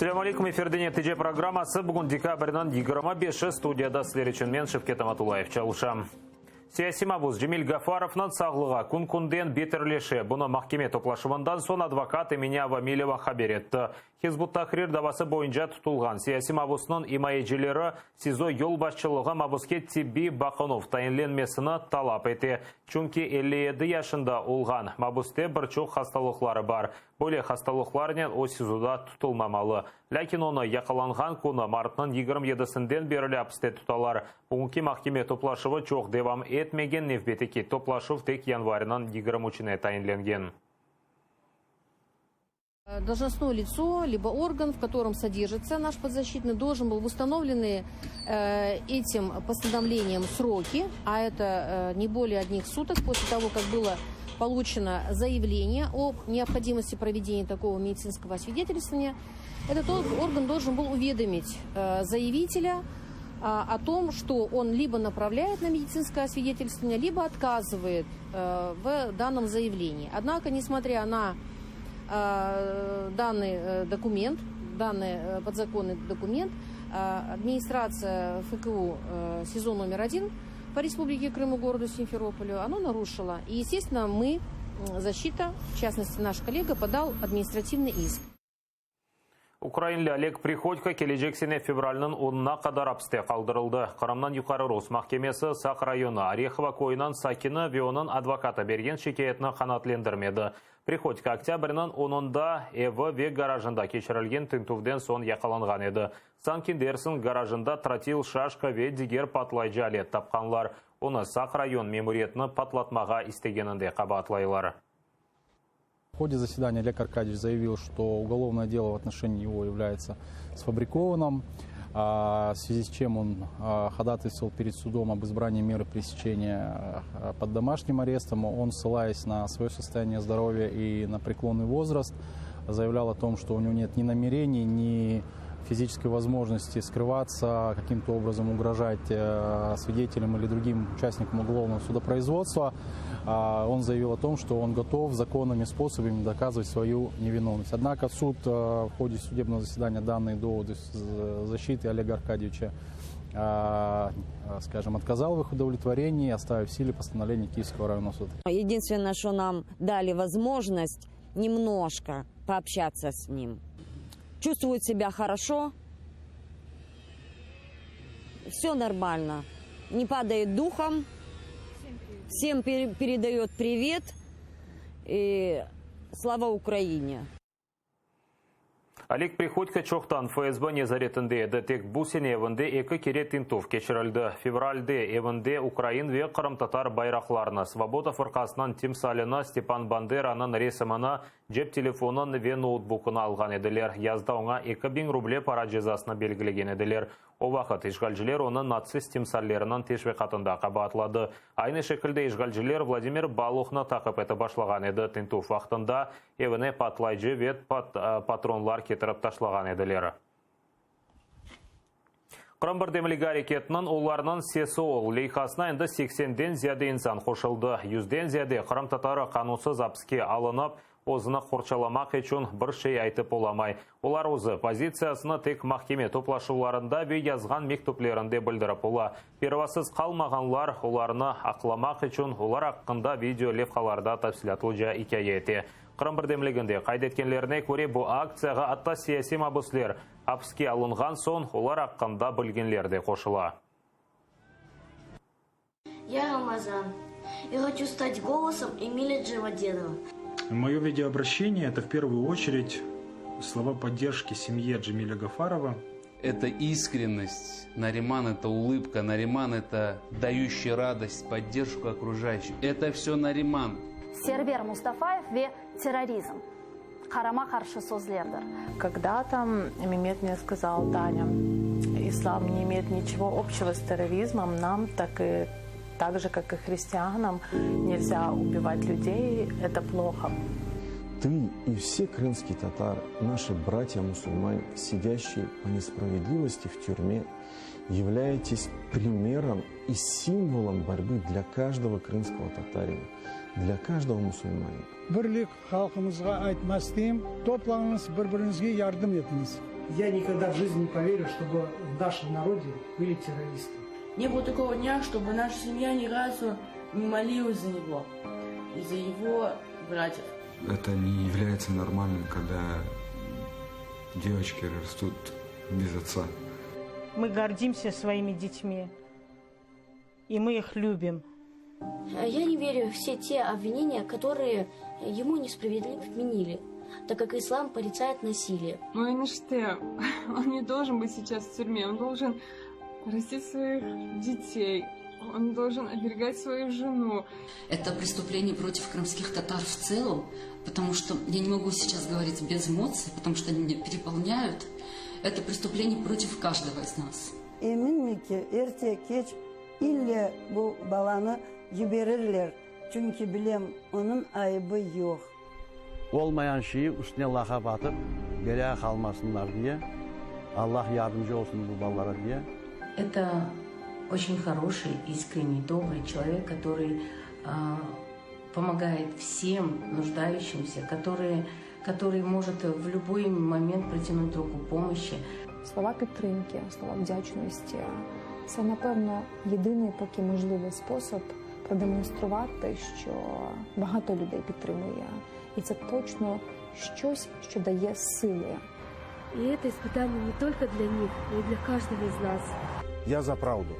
Assalamu alaikum, эфирде нәтиже программасы бүгін декабрьнан 25 студияда сіздер үшін мен Шевкет Аматуллаев чалышам. Саяси мабуз Жемил Гафаровнан сағлыға күн-күнден бетірлеші. Бұны махкеме топлашывандан сон адвокат Эминя Вамилева хабер етті. Хизбут Тахрир давасы бойынша тұтылған саяси мабусының имайеджелері СИЗО ел басшылығы мабуске Тиби Бақынов тайынленмесіні талап еті. Чүнки 57 яшында олған мабусте бір чоқ хасталықлары бар. Бөле хасталықларынан о СИЗОда тұтылмамалы. Ләкин оны яқаланған күні мартының 27-сінден берілі апысте тұталар. Бүгінгі махкеме топлашывы чоқ девам етмеген невбетеки топлашыв тек январынан 23-не тайынленген. Должностное лицо, либо орган, в котором содержится наш подзащитный, должен был в установленные этим постановлением сроки, а это не более 1 суток после того, как было получено заявление о необходимости проведения такого медицинского освидетельствования, этот орган должен был уведомить заявителя о том, что он либо направляет на медицинское освидетельствование, либо отказывает в данном заявлении. Однако, несмотря на данный документ, данный подзаконный документ, администрация ФКУ СИЗО номер 1 по Республике Крым и городу Симферополю, оно нарушило. И, естественно, мы, защита, в частности, наш коллега, подал административный иск. Украинлі Олег Приходько кележексене февральның 10-на қадар апсте қалдырылды. Қырамнан юқары Рос махкемесі Сақ районы Орехова койынан Сакины Вионың адвоката берген шекетіні қанатлендірмеді. Приходько октябрьнің 10-да ЕВ гаражында кешірілген тінтувден сон яқаланған еді. Санкиндерсін гаражында тротил, шашка ве дигер патлайжы әлет тапқанлар. Оны Сақ район мемориетіні патлатмаға истегенінде қабатлайлар. В ходе заседания Олег Аркадьевич заявил, что уголовное дело в отношении его является сфабрикованным, в связи с чем он ходатайствовал перед судом об избрании меры пресечения под домашним арестом. Он, ссылаясь на свое состояние здоровья и на преклонный возраст, заявлял о том, что у него нет ни намерений, ни физической возможности скрываться, каким-то образом угрожать свидетелям или другим участникам уголовного судопроизводства. Он заявил о том, что он готов законными способами доказывать свою невиновность. Однако суд в ходе судебного заседания данные доводы защиты Олега Аркадьевича, скажем, отказал в их удовлетворении, оставив в силе постановление Киевского районного суда. Единственное, что нам дали возможность немножко пообщаться с ним. Чувствует себя хорошо, все нормально, не падает духом, всем передает привет и слава Украине. Олег Приходько чоқтан ФСБ незаретінде еді. Тек бұсен евінде 2 кере тинтов кешірілді. Февральде евінде Украин ве Қырым-татар байрақларына, Свобода фырқасынан Тимсалына, Степан Бандераның ресіміні, жеп телефонын ве ноутбукына алған еділер. Язда оңа 2000 рубле пара жазасына белгілеген еділер. О вақыт ишгалжилер оны нацист тимсаллерінің тешвеқатында қабатлады. Айны шекілде ишгалжилер Владимир Балухны тақып еті башлаған еді. Тинтуф вақтында евіне патлайжы вет патронлар кетіріп ташлаған еділер. Қырым демілік әрекетінің оларының сесі ол. Лейхасына енді 80-ден зияде инсан қошылды. 100-ден зияде Қырым татары қанусыз апске алынып, өзіні қорчаламақ үшін бір шей айтып оламай. Олар өзі позициясыны тек махкеме топлашуларында ве язған мектуплерінде білдіріп ола. Первасыз қалмағанлар оларыны ақламақ үшін олар аққында видео левқаларда тәпсілятылжа икаяеті. Қырым демлігінде қайдеткенлеріне көре бұл акцияға атта сияси мабуслер апске алынған сон олар аққында білгенлерде қошыла. Я Рамазан. Я хочу стать голосом Эмиля Дживадедова. Мое видеообращение – это в первую очередь слова поддержки семье Джемиля Гафарова. Это искренность, Нариман – это улыбка, Нариман – это дающий радость, поддержку окружающим. Это все Нариман. Сервер Мустафаев ве терроризм. Харама харшы сөзлердір. Когда-то Мемет мне сказал: Таня, ислам не имеет ничего общего с терроризмом, нам так же, как и христианам, нельзя убивать людей, это плохо. Ты и все крымские татары, наши братья-мусульмане, сидящие по несправедливости в тюрьме, являетесь примером и символом борьбы для каждого крымского татарина, для каждого мусульманина. Бірлік халқымызға айтмас дейм, топлаңыз, бір-біріңізге ярдым етіңіз. я никогда в жизни не поверю, чтобы в нашем народе были террористы. Не было такого дня, чтобы наша семья ни разу не молилась за него и за его братьев. Это не является нормальным, когда девочки растут без отца. Мы гордимся своими детьми, и мы их любим. Я не верю в все те обвинения, которые ему несправедливо вменили, так как ислам порицает насилие. Ну и что? Он не должен быть сейчас в тюрьме, он должен растить своих детей, он должен оберегать свою жену. Это преступление против крымских татар в целом, потому что я не могу сейчас говорить без эмоций, потому что они меня переполняют. Это преступление против каждого из нас. İlle bu balanı jiberirler. Çünkü bilem onun ayıbı yok. Olmayan şeyi üstüne laka batıp belaya kalmasınlar diye. Allah yardımcı olsun bu ballara diye. Это очень хороший, искренний, добрый человек, который помогает всем нуждающимся, который может в любой момент протянуть руку помощи. Слова підтримки, слова вдячності – це, напевно, єдиний поки можливий спосіб продемонструвати, що багато людей підтримує. І це точно щось, що дає сили. И это испытание не только для них, но и для каждого из нас. Я за правду.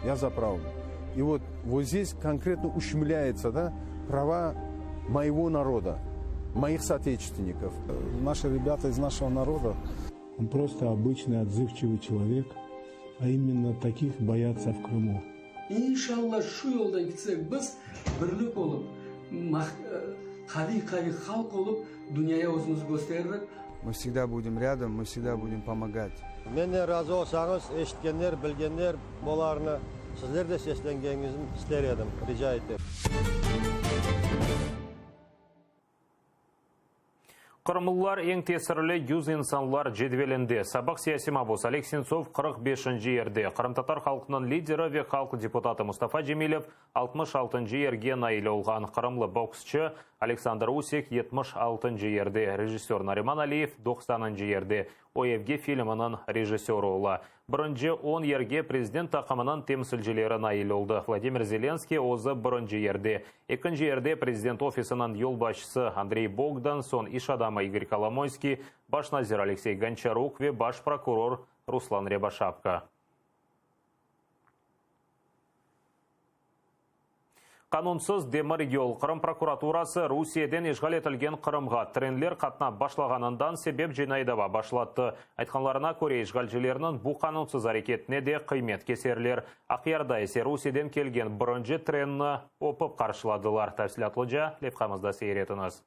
Я за правду. И вот здесь конкретно ущемляется, да, права моего народа, моих соотечественников. Наши ребята из нашего народа. Он просто обычный отзывчивый человек, а именно таких боятся в Крыму. Иншалла, шу yoldan gitsek biz birlik olup, qavi xalq olup dünyaya o'zimizni göstererek. Мы всегда будем рядом, мы всегда будем помогать. Menden razı olsanız, eşitkenler, bilgenler bolarını sizler de seslengeninizi ister edim, rica ettim. Qırımlılar ең тесірлі 100 insanlar jedvelinde. Sabaq siyasi mabus Олег Сенцов 45-ші ерде. Қырым-татар халқының лидері ве халқы депутаты Мұстафа Джемилев 66-ші ерге наилі олған. Қырымлы боксчы Александр Усик 76-ші ерде. Режиссер Нариман Алиев 90-ші ерде. Оевге фильмінің режиссері ола. Бірінші 10 ерге президент тақымының темсілжілері наилі олды. Владимир Зеленский озы бірінші ерде. Екінші ерде президент офисінің елбашысы Андрей Богдан, сон иш адамы Игорь Коломойский, баш назир Алексей Гончарук ве баш прокурор Руслан Рябошапка. Қанунсыз демір ел. Қырым прокуратурасы Русияден ешғал етілген Қырымға тренлер қатына башлаганындан себеп жинайдава башлатты. Айтқанларына көре ешғалжелерінің бұл қанунсыз әрекетіне де қимет кесерлер. Ақиярда есе Русияден келген бірінші тренні опып қаршыладылар. Тәфсилатлыжа лепқамызда сейретіңіз.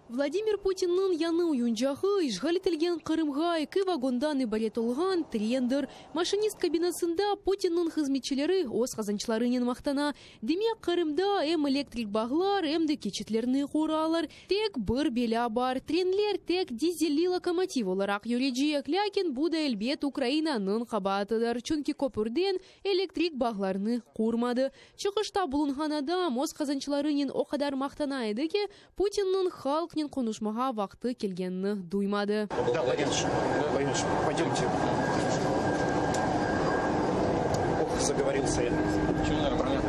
Владимир Путинның яны уюнжағы ишғал етілген Қырымға 2 вагондан ибарет олған трендер. Машинист кабинасында Путинның хызметчілері оз қазанчыларының мақтана. Демек Қырымда әм электрик бағлар, әм де кечетлерні қоралар. Тек бір беля бар. Тренлер тек дизели локомотив оларақ юреджиек. Ләкин бұда әлбет Украинаның қабатыдыр. Чүнки көпірден электрик бағларны құрмады. Чықышта бұлынған адам оз қазанчыларының о қадар мақтана еді ке Путинның халық конушмаға вақты келгенні дуймады. Да, Владимирович, пойдемте. Ох, заговорился я. Чего, наверное,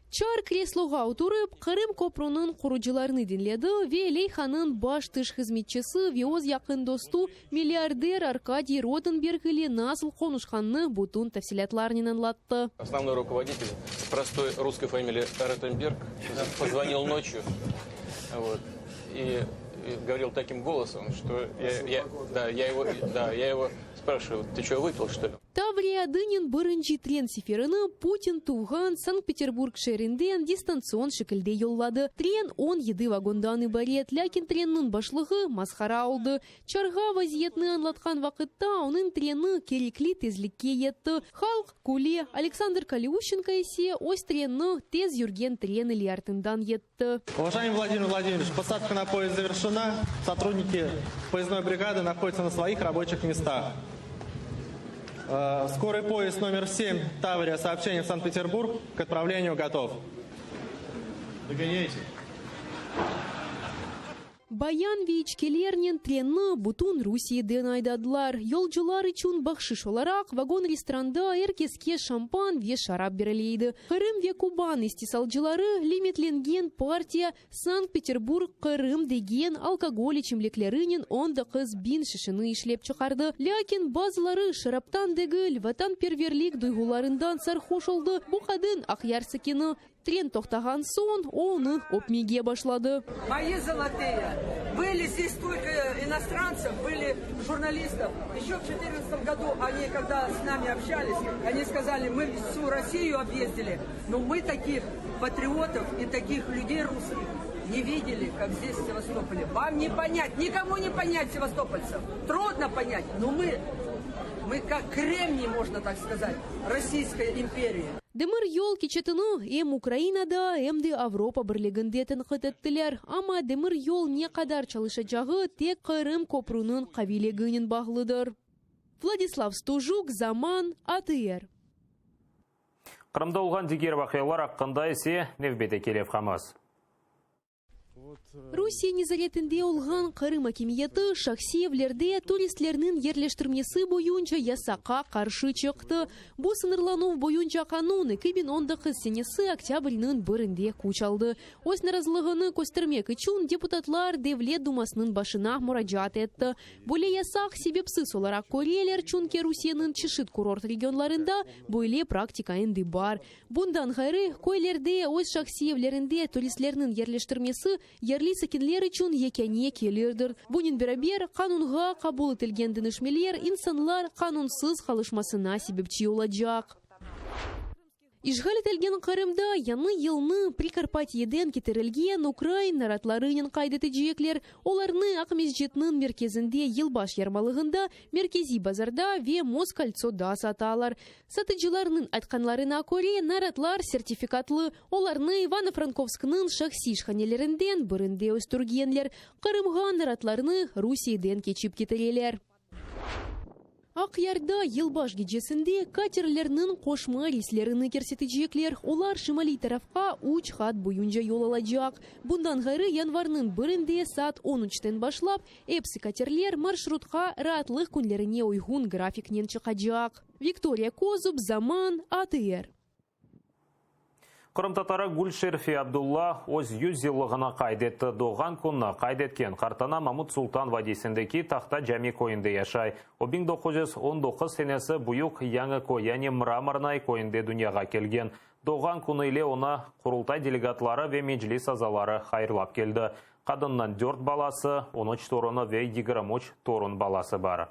Чар креслоға отырып, Қырым көпірінің құруджиларны dinlеді ве Лейханың баш тыш хызметчесі веоз яқын досту миллиардер Аркадий Ротенберг или насыл конушханны бутун тәфсилатларнын анлатты. Основной руководитель с простой русской фамилией Ротенберг позвонил ночью и говорил таким голосом, что я его спрашиваю, ты что, выпил, что ли? Тавриадынин бірінші трен сеферіні Путин туған Санкт-Петербург шерінден дистанцион шекілде йоллады. Трен 17 вагондан ибарет, ләкин треннің башлығы масхара олды. Чарға вазиетні анлатқан вақытта оның трені керекли тезлікке етті. Халк куле Александр Калиущенко есе ось тренні тез юрген трен или артындан етті. Уважаемый Владимир Владимирович, посадка на поезд завершена. Сотрудники поездной бригады находятся на своих рабочих местах. Скорый поезд номер 7 Таврия, сообщение в Санкт-Петербург, к отправлению готов. Догоняйте. Баян вейчкелернен тренны бутун Русияден айдадылар. Yolcular için бақшыш olarak вагон-ресторанда эркеске шампан ве шарап берілейді. Қырым ве Кубан истисалчылары лимитленген партия Санкт-Петербург Қырым деген алкоголь içimлеклерінен онда қыз бин шишыны ишлеп чықарды. Лякин базылары шараптан дегіл ватан перверлік дойгуларындан сархош oldu. Bu kadın Ахярсыкины трен тоқтаған сон оны опмеге башлады. Мои золотые. Были здесь столько иностранцев, были журналистов. Еще в 2014 году они, когда с нами общались, они сказали, мы всю Россию объездили, но мы таких патриотов и таких людей русских не видели, как здесь в Севастополе. Вам не понять, никому не понять севастопольцев. Трудно понять, но мы как кремний, можно так сказать, Российской империи. Демир yol keçетini hem Ukrainada hem de Avropa Birliğinde tenqid ettiler. Ama demir yol ne kadar çalışacağı tek Kırım Köprünün kaviliginin bağlıdır. Владислав Стужук, Zaman, ATR. Қырымда olған дегер вақиялар аққында есе невбете келев қамаз. Русия незаретінде olған Кырым акимияты шахсиевлерде туристлерінің ерлештірмесі бойынша ясаққа қаршы чықты. Бұл сынырлану бойынша қанун 2019 сенесі октябрінің бірінде күчалды. Ос наразылығыны көстірмек үшін депутатлар Девлет Думасының башына мұражат етті. Боле ясақ себепсіз оларақ көрелер, чүнке Русияның чешит курорт регионларында бойле практика енді бар. Бұндан ғайры, көйлерде ос шахсиевлерінде туристлерінің ерлештірмесі yerli sakinler için yekene kelirdir. Bunun beraber kanunga kabul etilgen dönüşmeler insanlar kanunsuz kalışmasına sebepçi olacak. İşgal etilgen Kırım'da yanı yılını Prikarpatiyeden getirilgen Ukrayna naratlarının kaydedecekler. Olarını Akmezjet'nin merkezinde yılbaş yarmalığında, merkezi bazarda ve Moskaltso'da satalar. Satıcılarının aytkanlarına göre naratlar sertifikatlı. Olarını Ivano-Frankovsk'nın şahsi işhanelerinden birinde östürgenler. Kırım'a naratlarını Rusiyadan geçip getirirler. Aqyarda yılbaş gecesinde katerlerinin koşma reislerini kersetecekler. Olar şimali tarafqa 3 saat boyunca yol alacak. Bundan gayrı yanvarının birinde saat 13'ten başlap, hepsi katerler marşrutqa rahatlık günlerine uygun grafiknen çıkacak. Viktoria Kozub, Zaman, ATR. Қырым татары Гүлшерфи Абдулла өз 100 жылығына қайдетті. Доған күнні қайдеткен қартана Мамут Султан вадисіндегі тақта жәме койынды яшай. 1919 сенесі бұйық яңы кояне мраморнай койынды дүнияға келген. Доған күні иле оны құрылтай делегатлары ве меджлис азалары хайырлап келді. Қадыннан 4 баласы, 13 торыны ве 23 торын баласы бар.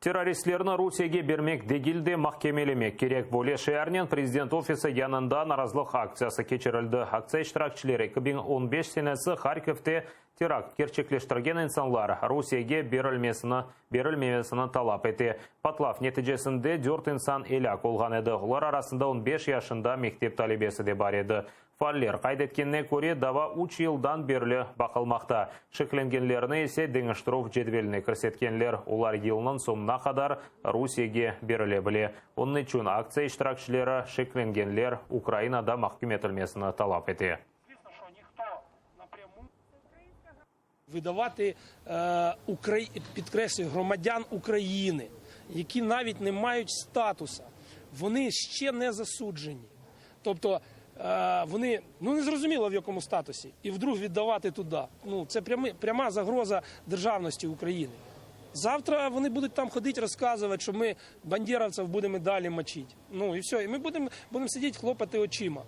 Террористлерні Русияге бермек дегілде махкемелемек керек. Боле шеярнен президент офисы янында наразылық акциясы кечірілді. Акция iştirakçileri 2015 сенесі Харьковте теракт керчеклештірген инсанлар Русияге берілмемесіні талап еті. Патлав нетижесінде 4 инсан елак олған еді. Олар арасында 15 яшында мектеп талебесі де бар еді. Фаллер қайдеткенне көре дава 3 жылдан берлі бақылмақта. Шекленгенлеріне есе деңіштіров жедвеліне кірсеткенлер. Олар елінің соңына қадар Русияге беріле біле. Оның үшін акция iştirakçileri шекленгенлер Украинада махкім етілмесіні талап еті. Видавати, підкреслюю, громадян України, які навіть не мають статуса, вони ще не засуджені. Тобто вони, не зрозуміло в якому статусі, і вдруг віддавати туди. Це пряма загроза державності України. Завтра вони будуть там ходити, розказувати, що ми бандеровців будемо далі мочити. І все, і ми будемо сидіти, хлопати очима.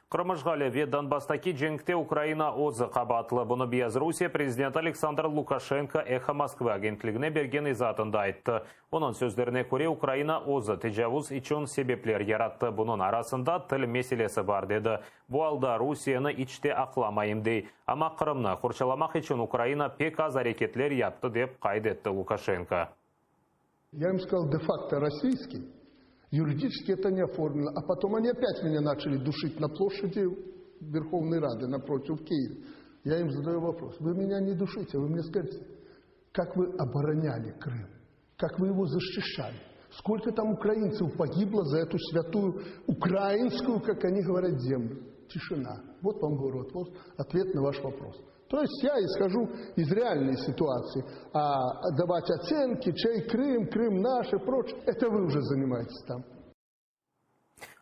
Қырымышғалі ве Донбастаки жеңікте Украина озы қабатлы. Бұны бияз Русия президенті Александр Лукашенко Эхо Москвы агентлігіне берген изатында айтты. Оның сөздеріне көре Украина озы тежавуз için себеплер яратты. Бұның арасында тіл меселесі бар деді. Бұл алда Русияны ичте ақламайым дей. Ама Қырымны құрчаламақ için Украина пек аз әрекетлер yapты деп қайдетті Лукашенко. Я им сказал, де-факто российский. Юридически это не оформлено. А потом они опять меня начали душить на площади Верховной Рады напротив Киева. Я им задаю вопрос. Вы меня не душите, вы мне скажите, как вы обороняли Крым? Как вы его защищали? Сколько там украинцев погибло за эту святую украинскую, как они говорят, землю? Тишина. Вот вам говорю, вот ответ на ваш вопрос. То есть я исхожу из реальной ситуации. А давать оценки, чей Крым, Крым наш и прочее, это вы уже занимаетесь там.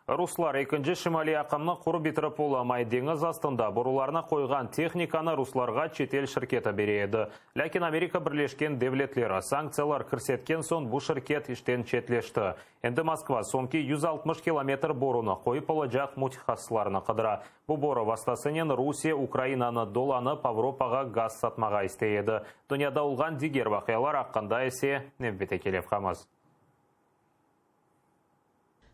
Руслар екінші Шимали ақымны құры бітіріп оламай деңіз астында бұруларына қойған техниканы русларға четел шіркеті береді. Ләкин Америка бірлешкен девлетлері санкциялар кірсеткен сон бұл шіркет іштен четлешті. Енді Москва сонки 160 километр боруны қойып олajaq мутихассыларына қыдыра. Бұл бору вастасынен Русия Украинаны доланы Павропаға газ сатмаға істейді. Дүнияда олған дигер вақиялар аққанда есе невбете келеп қамыз.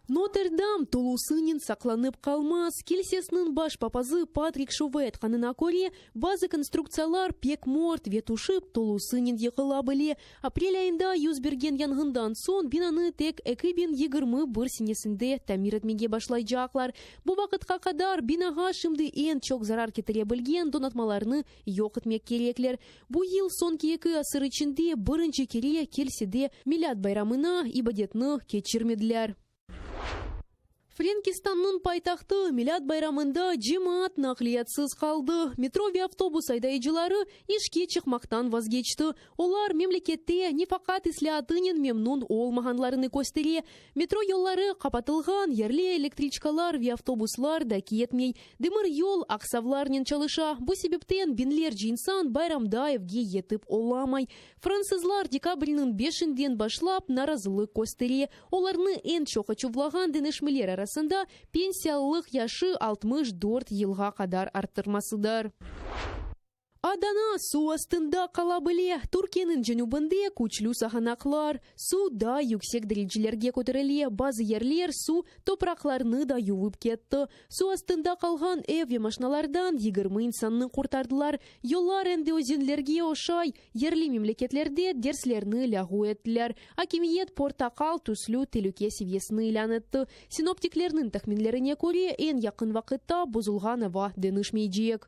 Нотр-Дам Тулусынин сакланып қалмас. Келсесінің баш папазы Патрик Шувет қанына көре базы конструкциялар пек морт ветушып Тулусынин еқыла біле. Апрель айында юзберген янгындан сон бинаны тек 2021 сенесінде тамир етмеге башлай жақлар. Бұл вақытқа қадар бинаға шымды ең чок зарар кетіре білген донатмаларны йоқ етмек кереклер. Бұл ел сон кейкі асыр ішінде бірінші кере келседе миллиард байрамына ибадетны кечірмеділер. Френкистанның пайтақты миллиард байрамында жемаат нақлиятсыз қалды. Метро ве автобус айдайчылары ишке чықмақтан вазгечті. Олар мемлекетте не фақат ислятынен мемнун олмағанларыны көстере. Метро йоллары қапатылған, ерле электричкалар ве автобуслар да киетмей. Дымыр йол ақсавларнен чалыша. Бұ себептен бинлер жинсан байрамдаевге етіп оламай. Французлар декабрінің 5-ден башлап наразылық көстере. Оларны ен чоқа чувлаған денешмелер арасында пенсиялық яшы 64 елға қадар арттырмасыдар. Адана су астында қала біле. Түркияның женубынде күчлі сағанақлар. Су да yüksek дәрежелерге көтеріле. Базы ерлер су топрақларны да ювып кетті. Су астында қалған эве машиналардан 20 инсанны құртардылар. Йоллар әнді өзенлерге ошай. Ерлі мемлекетлерде дерслерні лягу еттілер. Акимиет портақал түслі телуке севесіні иланытты. Синоптиклерінің тахминлеріне көре ең яқын вақытта бұзылған ава денішмейджек.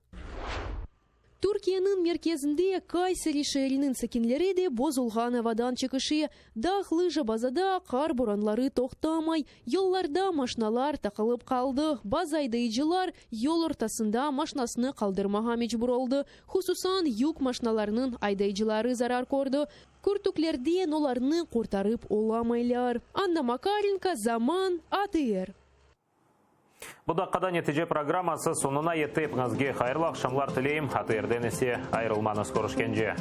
Түркияның мерkezінде Кайсери шәрінің сәкенлері де бозылған авадан чықышы. Дақ лыжа базада қар боранлары тоқтамай, yollarda машиналар тақылып қалды. База айдайчылар yol ортасында машинасыны қалдырмаға мечбур oldu. Хусусан юк машиналарының айдайчылары зарар көрді. Күртүклерден оларны қортарып оламайлар. Анна Макаренко, Заман, АТР. Бұда қада нетеже программасы сонына етіп ғазге қайырлы ақшамлар тілейім. АТР-ден есе айрылманы скорышкенже.